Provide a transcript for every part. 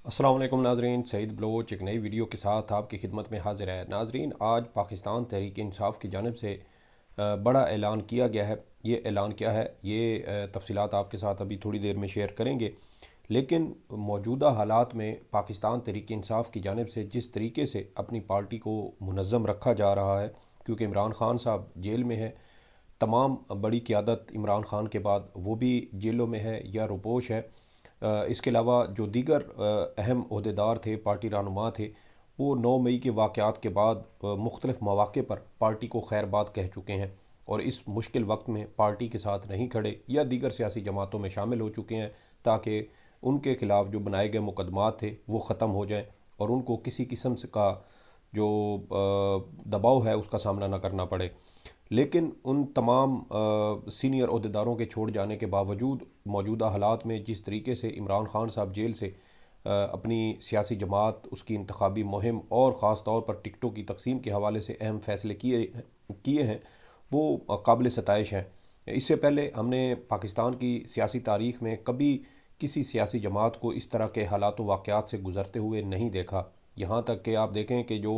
अस्सलाम वालेकुम नाजरीन, सईद बलोच एक नई वीडियो के साथ आपकी खिदमत में हाजिर है। नाजरीन, आज पाकिस्तान तहरीक इंसाफ की जानिब से बड़ा ऐलान किया गया है। ये ऐलान क्या है, ये तफसीलात आपके साथ अभी थोड़ी देर में शेयर करेंगे। लेकिन मौजूदा हालात में पाकिस्तान तहरीक इंसाफ की जानिब से जिस तरीके से अपनी पार्टी को मुनज़्ज़म रखा जा रहा है, क्योंकि इमरान खान साहब जेल में है, तमाम बड़ी क़यादत इमरान खान के बाद वो भी जेलों में है या रुपोश है। इसके अलावा जो दीगर अहम अहदेदार थे, पार्टी रहनुमा थे, वो 9 मई के वाक़यात के बाद मुख्तलिफ़ मौक़े पर पार्टी को खैरबाद कह चुके हैं और इस मुश्किल वक्त में पार्टी के साथ नहीं खड़े या दीगर सियासी जमातों में शामिल हो चुके हैं, ताकि उनके ख़िलाफ़ जो बनाए गए मुकदमात थे वो ख़त्म हो जाएँ और उनको किसी किस्म से का जो दबाव है उसका सामना ना करना पड़े। लेकिन उन तमाम सीनियर अहदेदारों के छोड़ जाने के बावजूद मौजूदा हालात में जिस तरीके से इमरान खान साहब जेल से अपनी सियासी जमात, उसकी इंतखाबी मुहिम और ख़ास तौर पर टिकटों की तकसीम के हवाले से अहम फ़ैसले किए किए हैं, वो काबिल सताइश हैं। इससे पहले हमने पाकिस्तान की सियासी तारीख़ में कभी किसी सियासी जमात को इस तरह के हालात व वाक़यात से गुज़रते हुए नहीं देखा। यहाँ तक कि आप देखें कि जो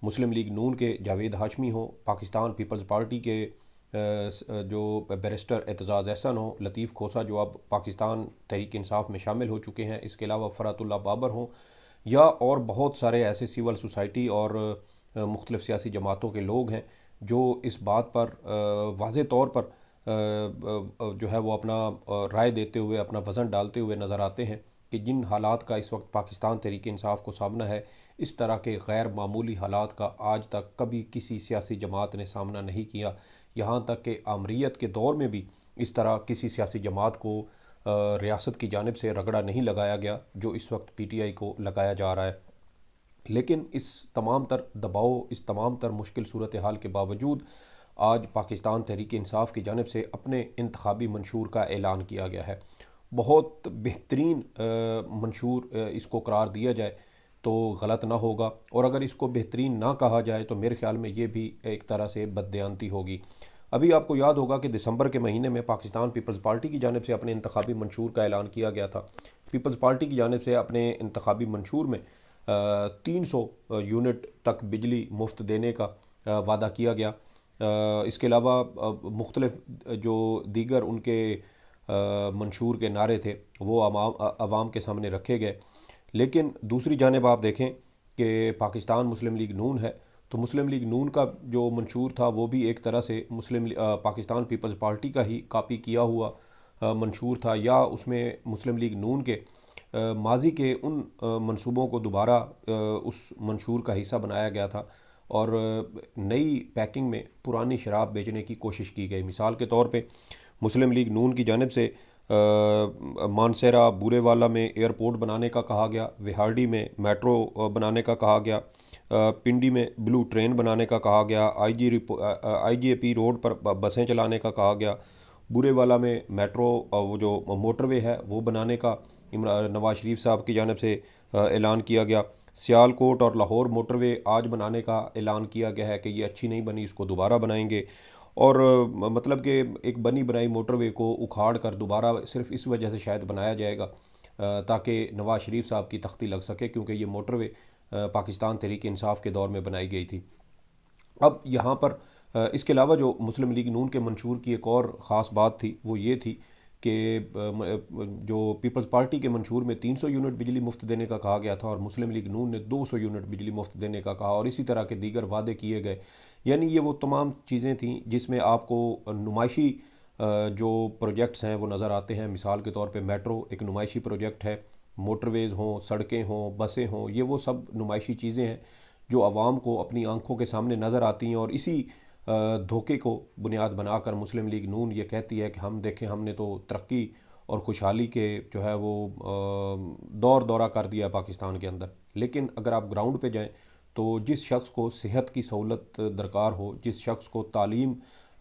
मुस्लिम लीग नून के जावेद हाशमी हो, पाकिस्तान पीपल्स पार्टी के जो बैरिस्टर एतजाज़ एहसन हो, लतीफ़ खोसा जो अब पाकिस्तान तहरीक इंसाफ में शामिल हो चुके हैं, इसके अलावा फ़रातुल्लाह बाबर हों या और बहुत सारे ऐसे सिविल सोसाइटी और मुख्तलिफ़ सियासी जमातों के लोग हैं जो इस बात पर वाज़े तौर पर जो है वो अपना राय देते हुए, अपना वज़न डालते हुए नज़र आते हैं कि जिन हालात का इस वक्त पाकिस्तान तहरीक इंसाफ को सामना है, इस तरह के गैर मामूली हालात का आज तक कभी किसी सियासी जमात ने सामना नहीं किया। यहाँ तक कि आमरीत के दौर में भी इस तरह किसी सियासी जमात को रियासत की जानिब से रगड़ा नहीं लगाया गया जो इस वक्त PTI को लगाया जा रहा है। लेकिन इस तमाम तर दबाव, इस तमाम तर मुश्किल सूरत हाल के बावजूद आज पाकिस्तान तहरीक इंसाफ की जानिब से अपने इंतखाबी मंशूर का ऐलान किया गया है। बहुत बेहतरीन मंशूर इसको करार दिया जाए तो गलत ना होगा, और अगर इसको बेहतरीन ना कहा जाए तो मेरे ख्याल में ये भी एक तरह से बददयांती होगी। अभी आपको याद होगा कि दिसंबर के महीने में पाकिस्तान पीपल्स पार्टी की जानिब से अपने इंतखाबी मंशूर का ऐलान किया गया था। पीपल्स पार्टी की जानिब से अपने इंतखाबी मंशूर में 300 यूनिट तक बिजली मुफ्त देने का वादा किया गया। इसके अलावा मुख्तलिफ जो दीगर उनके मंशूर के नारे थे वो अवाम के सामने रखे गए। लेकिन दूसरी जानिब आप देखें कि पाकिस्तान मुस्लिम लीग नून है, तो मुस्लिम लीग नून का जो मंशूर था वो भी एक तरह से पाकिस्तान पीपल्स पार्टी का ही कॉपी किया हुआ मंशूर था, या उसमें मुस्लिम लीग नून के माजी के उन मंसूबों को दोबारा उस मंशूर का हिस्सा बनाया गया था और नई पैकिंग में पुरानी शराब बेचने की कोशिश की गई। मिसाल के तौर पे मुस्लिम लीग नून की जानिब से मानसेरा बूरेवाला में एयरपोर्ट बनाने का कहा गया, विहाड़ी में मेट्रो बनाने का कहा गया, पिंडी में ब्लू ट्रेन बनाने का कहा गया, IGAP रोड पर बसें चलाने का कहा गया, बूरेवाला में मेट्रो वो जो मोटरवे है वो बनाने का नवाज शरीफ साहब की जानिब से ऐलान किया गया। सियालकोट और लाहौर मोटरवे आज बनाने का ऐलान किया गया है कि ये अच्छी नहीं बनी, इसको दोबारा बनाएंगे। और मतलब कि एक बनी बनाई मोटरवे को उखाड़ कर दोबारा सिर्फ इस वजह से शायद बनाया जाएगा ताकि नवाज शरीफ साहब की तख्ती लग सके, क्योंकि ये मोटरवे पाकिस्तान तहरीक इंसाफ के दौर में बनाई गई थी। अब यहाँ पर इसके अलावा जो मुस्लिम लीग नून के मंशूर की एक और ख़ास बात थी वो ये थी कि जो पीपल्स पार्टी के मंशूर में 300 यूनिट बिजली मुफ्त देने का कहा गया था और मुस्लिम लीग नून ने 200 यूनिट बिजली मुफ्त देने का कहा, और इसी तरह के दीगर वादे किए गए। यानी ये वो तमाम चीज़ें थीं जिसमें आपको नुमाइशी जो प्रोजेक्ट्स हैं वो नज़र आते हैं। मिसाल के तौर पे मेट्रो एक नुमाइशी प्रोजेक्ट है, मोटरवेज़ हों, सड़कें हों, बसें हों, ये वो सब नुमाइशी चीज़ें हैं जो आवाम को अपनी आंखों के सामने नज़र आती हैं। और इसी धोखे को बुनियाद बनाकर मुस्लिम लीग नून ये कहती है कि हम देखें, हमने तो तरक्की और खुशहाली के जो है वो दौर दौरा कर दिया पाकिस्तान के अंदर। लेकिन अगर आप ग्राउंड पे जाएं तो जिस शख्स को सेहत की सहूलत दरकार हो, जिस शख्स को तालीम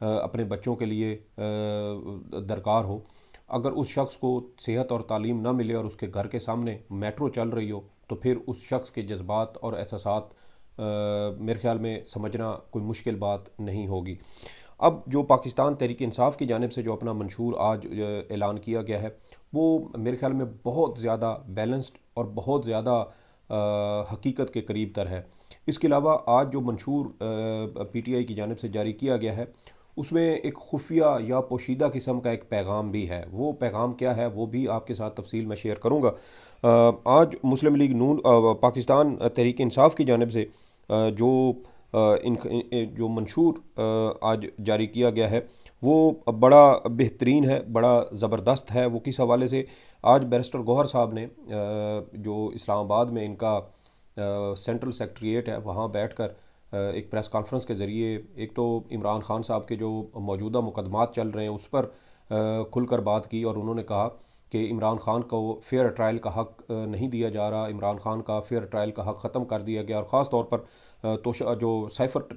अपने बच्चों के लिए दरकार हो, अगर उस शख्स को सेहत और तालीम ना मिले और उसके घर के सामने मेट्रो चल रही हो, तो फिर उस शख्स के जज्बात और एहसासात मेरे ख्याल में समझना कोई मुश्किल बात नहीं होगी। अब जो पाकिस्तान तहरीक इंसाफ की जानिब से जो अपना मंशूर आज ऐलान किया गया है वो मेरे ख्याल में बहुत ज़्यादा बैलेंस्ड और बहुत ज़्यादा हकीकत के करीब तर है। इसके अलावा आज जो मंशूर पीटीआई की जानिब से जारी किया गया है उसमें एक खुफिया या पोशीदा किस्म का एक पैगाम भी है। वो पैगाम क्या है वो भी आपके साथ तफसील में शेयर करूँगा। आज मुस्लिम लीग नून पाकिस्तान तहरीक इंसाफ की जानिब से जो जो मंशूर आज जारी किया गया है वो बड़ा बेहतरीन है, बड़ा ज़बरदस्त है। वो किस हवाले से, आज बैरिस्टर गौहर साहब ने जो इस्लामाबाद में इनका सेंट्रल सेक्रेटरीट है वहाँ बैठकर एक प्रेस कॉन्फ्रेंस के ज़रिए एक तो इमरान खान साहब के जो मौजूदा मुकदमात चल रहे हैं उस पर खुलकर बात की और उन्होंने कहा कि इमरान खान को फेयर ट्रायल का हक़ नहीं दिया जा रहा, इमरान खान का फेयर ट्रायल का हक़ ख़त्म कर दिया गया। और ख़ास तौर पर तो जो साइफ़र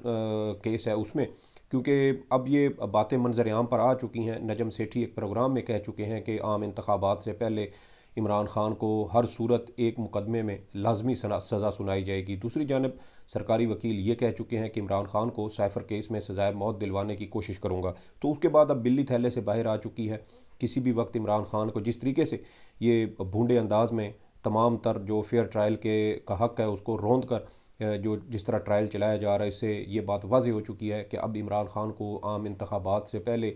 केस है उसमें, क्योंकि अब ये बातें मंजर आम पर आ चुकी हैं। नजम सेठी एक प्रोग्राम में कह चुके हैं कि आम इंतखाबात से पहले इमरान खान को हर सूरत एक मुकदमे में लाजमी सज़ा सुनाई जाएगी। दूसरी जानब सरकारी वकील ये कह चुके हैं कि इमरान खान को साइफ़र केस में सज़ाए मौत दिलवाने की कोशिश करूँगा। तो उसके बाद अब बिल्ली थैले से बाहर आ चुकी है। किसी भी वक्त इमरान खान को जिस तरीके से ये भूडे अंदाज में तमाम तर जो फेयर ट्रायल के का हक़ है उसको रोंद कर जो जिस तरह ट्रायल चलाया जा रहा है, इससे ये बात वाज़ेह हो चुकी है कि अब इमरान खान को आम इंतखाबात से पहले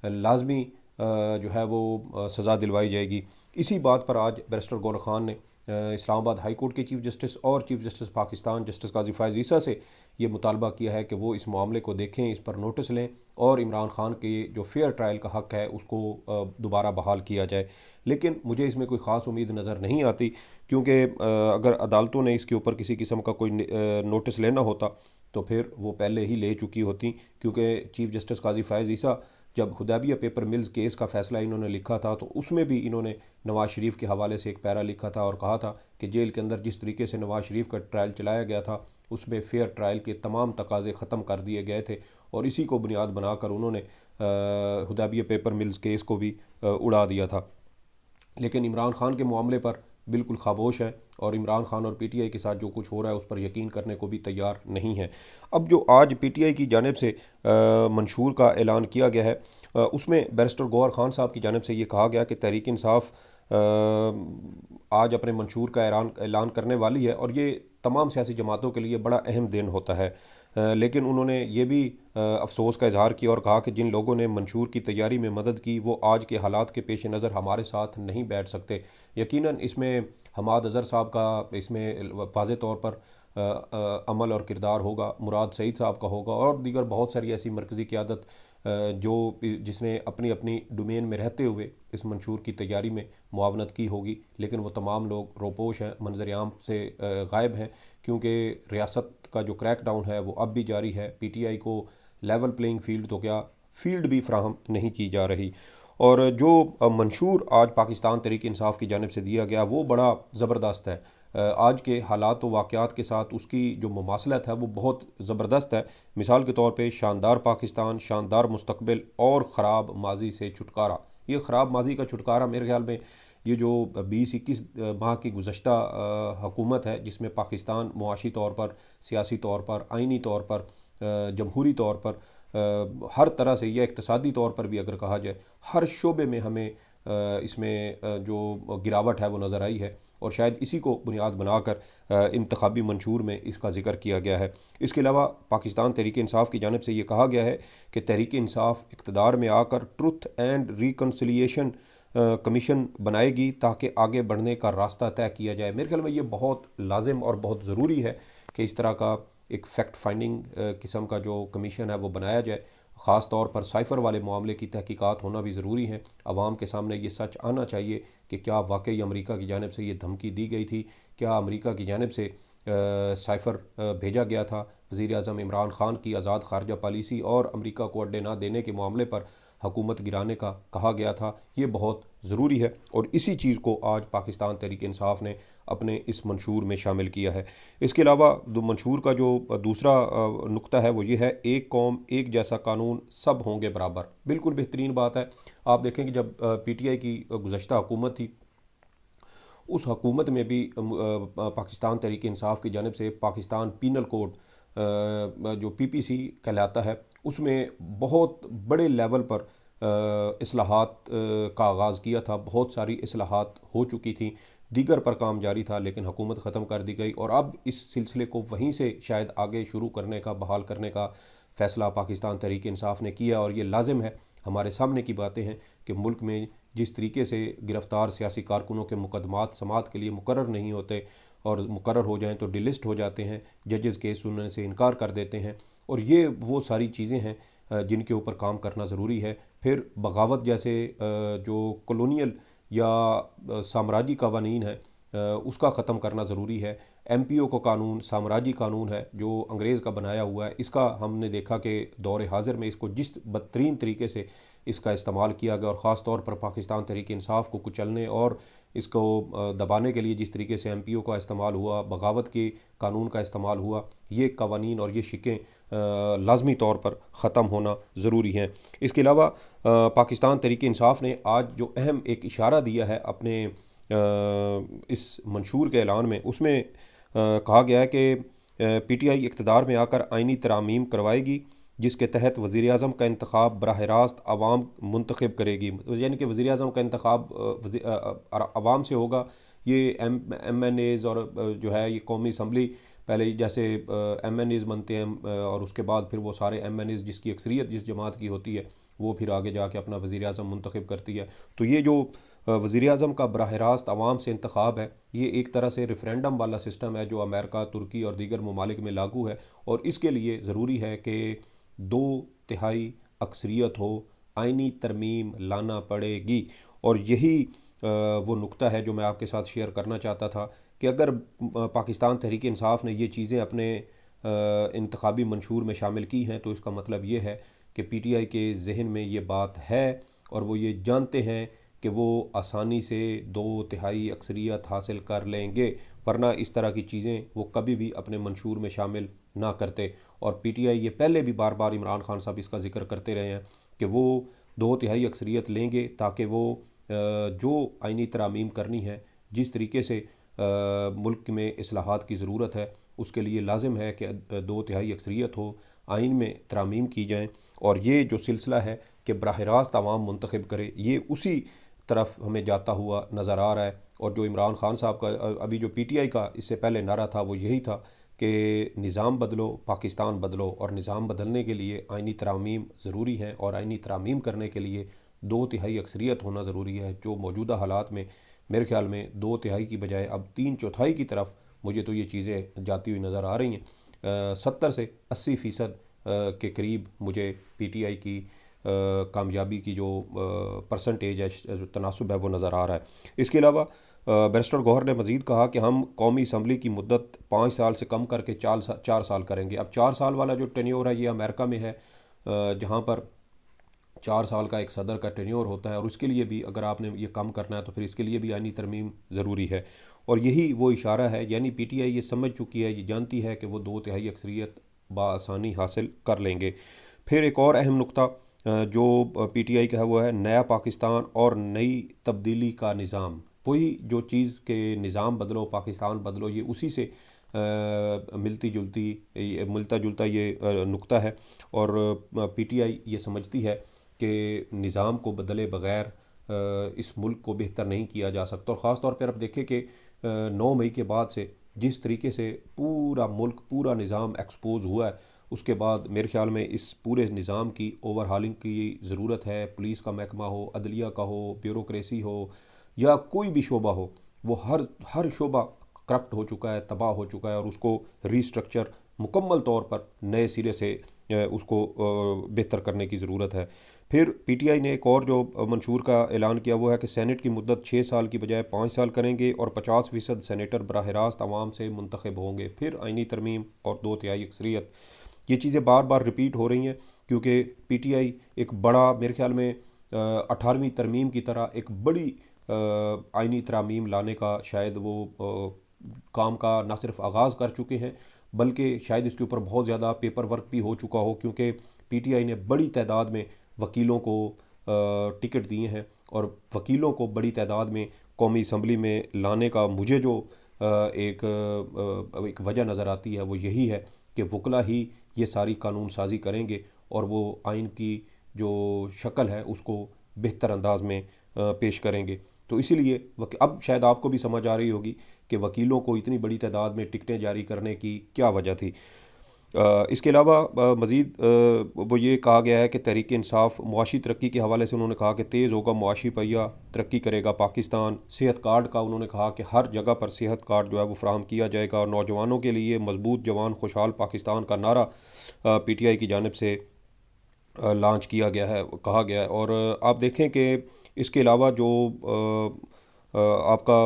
लाजमी जो है वो सज़ा दिलवाई जाएगी। इसी बात पर आज बैरिस्टर गौहर खान ने इस्लामाबाद हाई कोर्ट के चीफ जस्टिस और चीफ जस्टिस पाकिस्तान जस्टिस काजी फ़ायज़ ईसा से ये मुतालबा किया है कि वो इस मामले को देखें, इस पर नोटिस लें और इमरान खान के जो फेयर ट्रायल का हक़ है उसको दोबारा बहाल किया जाए। लेकिन मुझे इसमें कोई ख़ास उम्मीद नज़र नहीं आती, क्योंकि अगर अदालतों ने इसके ऊपर किसी किस्म का कोई नोटिस लेना होता तो फिर वो पहले ही ले चुकी होती। क्योंकि चीफ जस्टिस काजी फ़ायज़ ईसा जब हुदैबिया पेपर मिल्स केस का फ़ैसला इन्होंने लिखा था तो उसमें भी इन्होंने नवाज़ शरीफ के हवाले से एक पैरा लिखा था और कहा था कि जेल के अंदर जिस तरीके से नवाज़ शरीफ का ट्रायल चलाया गया था उसमें फ़ेयर ट्रायल के तमाम तकाज़े ख़त्म कर दिए गए थे और इसी को बुनियाद बनाकर उन्होंने हुदैबिया पेपर मिल्स केस को भी उड़ा दिया था। लेकिन इमरान खान के मामले पर बिल्कुल खामोश है और इमरान खान और पीटीआई के साथ जो कुछ हो रहा है उस पर यकीन करने को भी तैयार नहीं है। अब जो आज पीटीआई की जानिब से मंशूर का ऐलान किया गया है उसमें बैरिस्टर गौहर खान साहब की जानिब से ये कहा गया कि तहरीक इंसाफ आज अपने मंशूर का ऐलान करने वाली है और ये तमाम सियासी जमातों के लिए बड़ा अहम दिन होता है। लेकिन उन्होंने ये भी अफसोस का इजहार किया और कहा कि जिन लोगों ने मंशूर की तैयारी में मदद की वो आज के हालात के पेश नज़र हमारे साथ नहीं बैठ सकते। यकीनन इसमें हमाद अज़हर साहब का इसमें वाज़े तौर पर अमल और किरदार होगा, मुराद सईद साहब का होगा और दीगर बहुत सारी ऐसी मरकज़ी क़यादत जो जिसने अपनी अपनी डोमेन में रहते हुए इस मंशूर की तैयारी में मुआवनत की होगी। लेकिन वो तमाम लोग रोपोश हैं, मंजर आम से गायब हैं, क्योंकि रियासत का जो क्रैक डाउन है वो अब भी जारी है। पीटीआई को लेवल प्लेइंग फील्ड तो क्या फील्ड भी फ्राहम नहीं की जा रही। और जो मंशूर आज पाकिस्तान तहरीक इंसाफ की जानिब से दिया गया वो बड़ा ज़बरदस्त है। आज के हालात व वाक़यात के साथ उसकी जो मुमासलत है वो बहुत ज़बरदस्त है। मिसाल के तौर पे शानदार पाकिस्तान, शानदार मुस्तकबिल और ख़राब माजी से छुटकारा। ये ख़राब माजी का छुटकारा मेरे ख्याल में ये जो 20-21 माह की गुज़श्ता हुकूमत है जिसमें पाकिस्तान मुआशी तौर पर, सियासी तौर पर, आइनी तौर पर, जमहूरी तौर पर, हर तरह से या इक़्तिसादी तौर पर भी अगर कहा जाए हर शोबे में हमें इसमें जो गिरावट है वो नज़र आई है और शायद इसी को बुनियाद बनाकर इंतखाबी मंशूर में इसका ज़िक्र किया गया है। इसके अलावा पाकिस्तान तहरीक इंसाफ की जानिब से ये कहा गया है कि तहरीक इंसाफ इक़्तिदार में आकर ट्रुथ एंड रिकन्सिलिएशन कमीशन बनाएगी ताकि आगे बढ़ने का रास्ता तय किया जाए। मेरे ख्याल में ये बहुत लाजिम और बहुत ज़रूरी है कि इस तरह का एक फ़ैक्ट फाइंडिंग किस्म का जो कमीशन है वो बनाया जाए। ख़ास तौर पर साइफ़र वाले मामले की तहकीकात होना भी ज़रूरी है। अवाम के सामने ये सच आना चाहिए कि क्या वाकई अमेरिका की जानिब से ये धमकी दी गई थी, क्या अमेरिका की जानिब से साइफ़र भेजा गया था। वज़ीर आज़म इमरान खान की आज़ाद ख़ारजा पॉलिसी और अमेरिका को अड्डे ना देने के मामले पर हुकूमत गिराने का कहा गया था, ये बहुत ज़रूरी है और इसी चीज़ को आज पाकिस्तान तहरीक इंसाफ ने अपने इस मंशूर में शामिल किया है। इसके अलावा मंशूर का जो दूसरा नुक्ता है वो ये है, एक कौम एक जैसा कानून, सब होंगे बराबर। बिल्कुल बेहतरीन बात है। आप देखें कि जब पीटीआई की गुज़श्ता हुकूमत थी उस हुकूमत में भी पाकिस्तान तहरीक इंसाफ की जानिब से पाकिस्तान पीनल कोड जो पीपीसी कहलाता है उसमें बहुत बड़े लेवल पर इस्लाहात का आगाज़ किया था। बहुत सारी इस्लाहात हो चुकी थी, दीगर पर काम जारी था, लेकिन हुकूमत ख़त्म कर दी गई और अब इस सिलसिले को वहीं से शायद आगे शुरू करने का, बहाल करने का फ़ैसला पाकिस्तान तहरीक इंसाफ ने किया। और ये लाजिम है, हमारे सामने की बातें हैं कि मुल्क में जिस तरीके से गिरफ़्तार सियासी कारकुनों के मुकदमात समात के लिए मुकर्रर नहीं होते और मुकर्रर हो जाएँ तो डिलिस्ट हो जाते हैं, जजेज़ केस सुनने से इनकार कर देते हैं। और ये वो सारी चीज़ें हैं जिनके ऊपर काम करना ज़रूरी है। फिर बगावत जैसे जो कॉलोनियल या साम्राज्य कवानीन है, उसका ख़त्म करना ज़रूरी है। एमपीओ को कानून साम्राज्य कानून है जो अंग्रेज़ का बनाया हुआ है, इसका हमने देखा कि दौर हाज़िर में इसको जिस बदतरीन तरीके से इसका इस्तेमाल किया गया और ख़ास तौर पर पाकिस्तान तहरीक इंसाफ को कुचलने और इसको दबाने के लिए जिस तरीके से एमपीओ का इस्तेमाल हुआ, बगावत के कानून का इस्तेमाल हुआ, ये कवानीन और ये शिकें लाजमी तौर पर ख़त्म होना ज़रूरी हैं। इसके अलावा पाकिस्तान तहरीक इंसाफ ने आज जो अहम एक इशारा दिया है अपने इस मंशूर के ऐलान में, उसमें कहा गया है कि पीटीआई इक़्तिदार में आकर आइनी तरामीम करवाएगी जिसके तहत वज़ीर आज़म का इंतखाब बराह रास्त आवाम मुंतखब करेगी। यानी कि वज़ीर आज़म का इंतखाब आवाम से होगा। ये एम एन एज़ और जो है ये कौमी असम्बली पहले जैसे एम एन एज़ बनते हैं और उसके बाद फिर वो सारे एम एन एज़ जिसकी अक्सरियत जिस जमात की होती है वो फिर आगे जाके अपना वज़ीर आज़म मुंतखब करती है। तो ये जो वज़ीर आज़म का बराह रास्त आवाम से इंतखाब है, ये एक तरह से रेफरेंडम वाला सिस्टम है जो अमेरिका, तुर्की और दीगर ममालिक में लागू है। और इसके लिए ज़रूरी है कि 2/3 अक्सरियत हो, आइनी तरमीम लाना पड़ेगी। और यही वो नुक्ता है जो मैं आपके साथ शेयर करना चाहता था कि अगर पाकिस्तान तहरीक इंसाफ ने ये चीज़ें अपने इंतखाबी मंशूर में शामिल की हैं तो इसका मतलब ये है कि पीटीआई के जहन में ये बात है और वो ये जानते हैं कि वो आसानी से 2/3 अक्सरियत हासिल कर लेंगे, वरना इस तरह की चीज़ें वो कभी भी अपने मंशूर में शामिल ना करते। और पीटीआई ये पहले भी बार बार इमरान खान साहब इसका जिक्र करते रहे हैं कि वो 2/3 अक्सरियत लेंगे ताकि वो जो आइनी तरामीम करनी है, जिस तरीके से मुल्क में इस्लाहात की ज़रूरत है, उसके लिए लाजिम है कि 2/3 अक्सरियत हो, आइन में तरामीम की जाएँ। और ये जो सिलसिला है कि बराह रास्त आवाम मुंतखब करे, ये उसी तरफ हमें जाता हुआ नज़र आ रहा है। और जो इमरान खान साहब का अभी जो पीटीआई का इससे पहले नारा था वो यही था कि निज़ाम बदलो, पाकिस्तान बदलो। और निज़ाम बदलने के लिए आइनी तरामीम ज़रूरी हैं और आइनी तरामीम करने के लिए 2/3 अक्सरियत होना ज़रूरी है, जो मौजूदा हालात में मेरे ख्याल में 2/3 की बजाय अब 3/4 की तरफ मुझे तो ये चीज़ें जाती हुई नज़र आ रही हैं। 70 से 80% के करीब मुझे पीटीआई की कामयाबी की जो परसेंटेज है, जो तनासुब है, वो नज़र आ रहा है। इसके अलावा बैरिस्टर गौहर ने मज़ीद कहा कि हम कौमी असम्बली की मुद्दत 5 साल से कम करके 4 साल करेंगे। अब 4 साल वाला जो टेन्योर है ये अमेरिका में है, जहाँ पर 4 साल का एक सदर का टेन्योर होता है और उसके लिए भी अगर आपने ये कम करना है तो फिर इसके लिए भी आइनी तरमीम ज़रूरी है। और यही वो इशारा है, यानी पीटीआई ये समझ चुकी है, ये जानती है कि वो 2/3 अक्सरियत बआसानी हासिल कर लेंगे। फिर एक और अहम नुक्ता जो पीटीआई का है वो है नया पाकिस्तान और नई तब्दीली का निज़ाम। वही जो चीज़ के निज़ाम बदलो, पाकिस्तान बदलो, ये उसी से मिलता जुलता ये नुक्ता है। और पीटीआई ये समझती है कि निज़ाम को बदले बग़ैर इस मुल्क को बेहतर नहीं किया जा सकता। और ख़ास तौर पर अब देखें कि 9 मई के बाद से जिस तरीके से पूरा मुल्क, पूरा निज़ाम एक्सपोज हुआ है, उसके बाद मेरे ख्याल में इस पूरे निज़ाम की ओवरहालिंग की ज़रूरत है। पुलिस का महकमा हो, अदलिया का हो, ब्यूरोक्रेसी हो या कोई भी शोबा हो, वो हर हर शोबा करप्ट हो चुका है, तबाह हो चुका है और उसको रीस्ट्रक्चर मुकम्मल तौर पर नए सिरे से उसको बेहतर करने की ज़रूरत है। फिर पीटीआई ने एक और जो मंशूर का ऐलान किया वो है कि सेनेट की मुद्दत 6 साल की बजाय 5 साल करेंगे और 50% सेनेटर बराह रास्त आवाम से मुंतखब होंगे। फिर आइनी तरमीम और 2/3 अक्सरियत, ये चीज़ें बार बार रिपीट हो रही हैं क्योंकि पीटीआई एक बड़ा, मेरे ख्याल में 18वीं तरमीम की तरह एक बड़ी आइनी तरामीम लाने का शायद वो काम का ना सिर्फ आगाज़ कर चुके हैं बल्कि शायद इसके ऊपर बहुत ज़्यादा पेपर वर्क भी हो चुका हो, क्योंकि पीटीआई ने बड़ी तादाद में वकीलों को टिकट दिए हैं और वकीलों को बड़ी तादाद में कौमी असम्बली में लाने का मुझे जो एक वजह नज़र आती है वो यही है कि वकला ही ये सारी कानून साजी करेंगे और वो आइन की जो शक्ल है उसको बेहतर अंदाज में पेश करेंगे। तो इसीलिए अब शायद आपको भी समझ आ रही होगी कि वकीलों को इतनी बड़ी तादाद में टिकटें जारी करने की क्या वजह थी। इसके अलावा मज़ीद वो ये कहा गया है कि तहरीक इंसाफ मुआशी तरक्की के हवाले से उन्होंने कहा कि तेज़ होगा मुआशी पहिया, तरक्की करेगा पाकिस्तान। सेहत कार्ड का उन्होंने कहा कि हर जगह पर सेहत कार्ड जो है वो फ्राहम किया जाएगा, और नौजवानों के लिए मजबूत जवान खुशहाल पाकिस्तान का नारा PTI की जानिब से लॉन्च किया गया है, कहा गया है। और आप देखें कि इसके अलावा जो आपका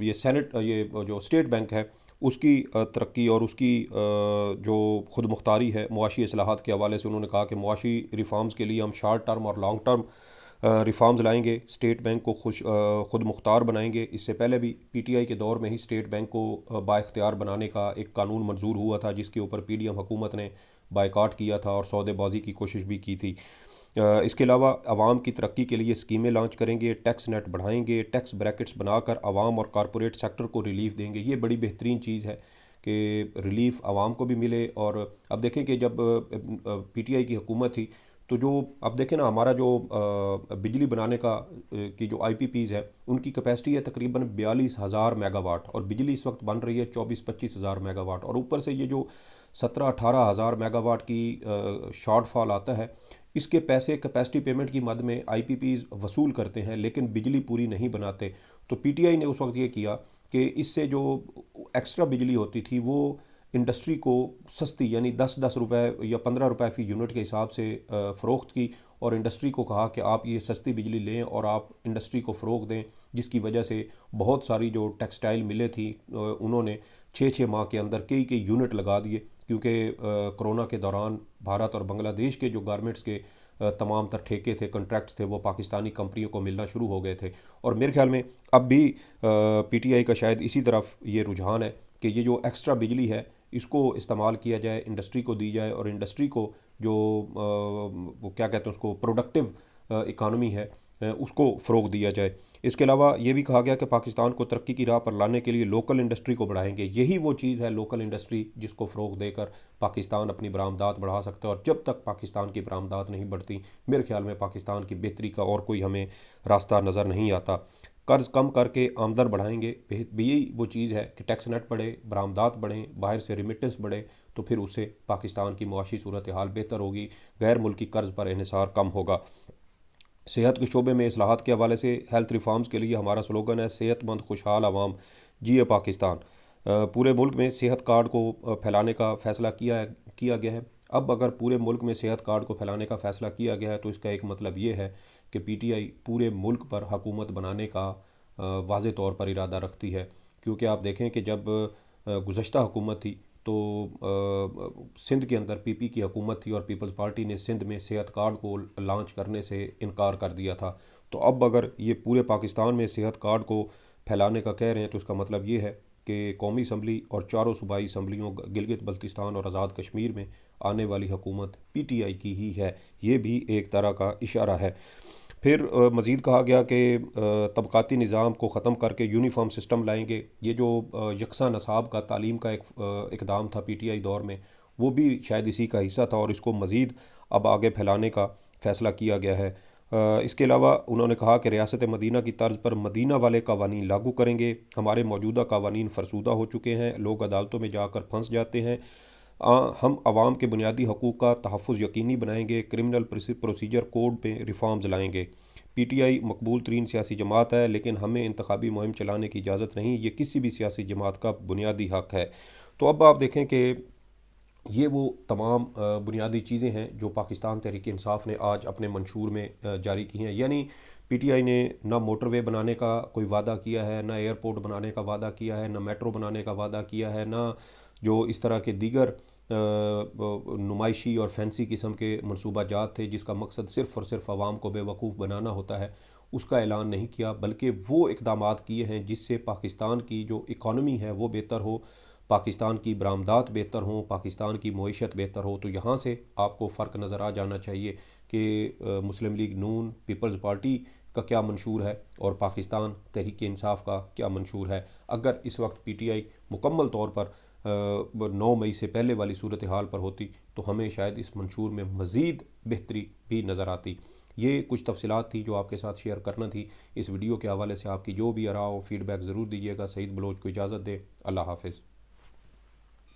ये सेनेट, ये जो स्टेट बैंक है उसकी तरक्की और उसकी जो खुद मुख्तारी है मुआशी इस्लाहात के हवाले से उन्होंने कहा कि मुआशी रिफॉर्म्स के लिए हम शॉर्ट टर्म और लॉन्ग टर्म रिफॉर्म्स लाएंगे, स्टेट बैंक को खुद मुख्तार बनाएंगे। इससे पहले भी PTI के दौर में ही स्टेट बैंक को बाइख्तियार बनाने का एक कानून मंजूर हुआ था, जिसके ऊपर PDM हुकूमत ने बाइकाट किया था और सौदेबाजी की कोशिश भी की थी। इसके अलावा आवाम की तरक्की के लिए स्कीमें लॉन्च करेंगे, टैक्स नेट बढ़ाएंगे, टैक्स ब्रैकेट्स बनाकर आवाम और कॉरपोरेट सेक्टर को रिलीफ देंगे। ये बड़ी बेहतरीन चीज़ है कि रिलीफ आवाम को भी मिले। और अब देखें कि जब PTI की हुकूमत थी तो जो अब देखें ना, हमारा जो बिजली बनाने का की जो IPPs है उनकी कैपेसिटी है तकरीबन 42,000 मेगावाट, और बिजली इस वक्त बन रही है 24-25 हज़ार मेगावाट, और ऊपर से ये जो 17-18 हज़ार मेगावाट की शॉर्टफॉल आता है, इसके पैसे कैपेसिटी पेमेंट की मद में IPPs वसूल करते हैं लेकिन बिजली पूरी नहीं बनाते। तो PTI ने उस वक्त ये किया कि इससे जो एक्स्ट्रा बिजली होती थी वो इंडस्ट्री को सस्ती यानी 10-10 रुपए या 15 रुपए फ़ी यूनिट के हिसाब से फ़रोख्त की, और इंडस्ट्री को कहा कि आप ये सस्ती बिजली लें और आप इंडस्ट्री को फ़रोग दें, जिसकी वजह से बहुत सारी जो टेक्सटाइल मिलें थी उन्होंने 6-6 माह के अंदर कई कई यूनिट लगा दिए, क्योंकि कोरोना के दौरान भारत और बांग्लादेश के जो गारमेंट्स के तमाम तर ठेके थे, कॉन्ट्रैक्ट्स थे, वो पाकिस्तानी कंपनियों को मिलना शुरू हो गए थे। और मेरे ख्याल में अब भी PTI का शायद इसी तरफ ये रुझान है कि ये जो एक्स्ट्रा बिजली है इसको इस्तेमाल किया जाए, इंडस्ट्री को दी जाए, और इंडस्ट्री को जो वो क्या कहते हैं उसको प्रोडक्टिव इकानमी है उसको फ़रोग दिया जाए। इसके अलावा ये भी कहा गया कि पाकिस्तान को तरक्की की राह पर लाने के लिए लोकल इंडस्ट्री को बढ़ाएंगे। यही वो चीज़ है लोकल इंडस्ट्री जिसको फ़रोग देकर पाकिस्तान अपनी बरामदात बढ़ा सकता है, और जब तक पाकिस्तान की बरामदात नहीं बढ़ती मेरे ख्याल में पाकिस्तान की बेहतरी का और कोई हमें रास्ता नज़र नहीं आता। कर्ज़ कम करके आमदन बढ़ाएंगे, यही वो चीज़ है कि टैक्स नेट बढ़े, बरामदात बढ़ें, बाहर से रिमिटेंस बढ़े, तो फिर उससे पाकिस्तान की मुआशी सूरत हाल बेहतर होगी, गैर मुल्की कर्ज़ पर इन्हिसार कम होगा। सेहत के शोबे में इस्लाहात के हवाले से हेल्थ रिफॉर्म्स के लिए हमारा स्लोगन है सेहतमंद खुशहाल आवाम जिए पाकिस्तान। पूरे मुल्क में सेहत कार्ड को फैलाने का फ़ैसला किया गया है। अब अगर पूरे मुल्क में सेहत कार्ड को फैलाने का फ़ैसला किया गया है तो इसका एक मतलब ये है कि PTI पूरे मुल्क पर हुकूमत बनाने का वाज़े तौर पर इरादा रखती है। क्योंकि आप देखें कि जब गुज़श्ता हुकूमत थी तो सिंध के अंदर PP की हुकूमत थी और पीपल्स पार्टी ने सिंध में सेहत कार्ड को लॉन्च करने से इनकार कर दिया था। तो अब अगर ये पूरे पाकिस्तान में सेहत कार्ड को फैलाने का कह रहे हैं तो इसका मतलब ये है कि कौमी असम्बली और चारों सूबाई असम्बलियों गिलगित बल्तिस्तान और आज़ाद कश्मीर में आने वाली हुकूमत PTI की ही है। ये भी एक तरह का इशारा है। फिर मज़ीद कहा गया कि तबक़ाती निज़ाम को ख़त्म करके यूनिफॉर्म सिस्टम लाएंगे। ये जो यकसा नसाब का तालीम का एक इक़दाम था PTI दौर में, वो भी शायद इसी का हिस्सा था और इसको मज़ीद अब आगे फैलाने का फ़ैसला किया गया है। इसके अलावा उन्होंने कहा कि रियासत मदीना की तर्ज पर मदीना वाले कवानीन लागू करेंगे। हमारे मौजूदा कवानीन फरसूदा हो चुके हैं, लोग अदालतों में जाकर फंस जाते हैं। हम आवाम के बुनियादी हकूक़ का तहफ़्फ़ुज़ यकीनी बनाएंगे, क्रिमिनल प्रोसीजर कोड में रिफॉर्म्स लाएंगे। PTI मकबूल तरीन सियासी जमात है लेकिन हमें इंतखाबी मुहिम चलाने की इजाज़त नहीं, ये किसी भी सियासी जमात का बुनियादी हक़ है। तो अब आप देखें कि ये वो तमाम बुनियादी चीज़ें हैं जो पाकिस्तान तहरीक इंसाफ ने आज अपने मंशूर में जारी की हैं। यानी PTI ने ना मोटरवे बनाने का कोई वादा किया है, ना एयरपोर्ट बनाने का वादा किया है, ना मेट्रो बनाने का वादा किया है, ना जो इस तरह के दीगर नुमाइशी और फैंसी किस्म के मनसूबाजात थे जिसका मकसद सिर्फ़ और सिर्फ आवाम को बेवकूफ़ बनाना होता है, उसका ऐलान नहीं किया, बल्कि वो इक़दामात किए हैं जिससे पाकिस्तान की जो इकॉनमी है वो बेहतर हो, पाकिस्तान की बरामदात बेहतर हों, पाकिस्तान की मईशत बेहतर हो। तो यहाँ से आपको फ़र्क नज़र आ जाना चाहिए कि मुस्लिम लीग नून पीपल्स पार्टी का क्या मंशूर है और पाकिस्तान तहरीक इंसाफ का क्या मंशूर है। अगर इस वक्त PTI मुकम्मल तौर पर 9 मई से पहले वाली सूरत हाल पर होती तो हमें शायद इस मंशूर में मज़ीद बेहतरी भी नज़र आती। ये कुछ तफसीलात थी जो आपके साथ शेयर करना थी। इस वीडियो के हवाले से आपकी जो भी आरा हो फीडबैक ज़रूर दीजिएगा। सईद बलोच को इजाज़त दे। अल्लाह हाफ़िज़।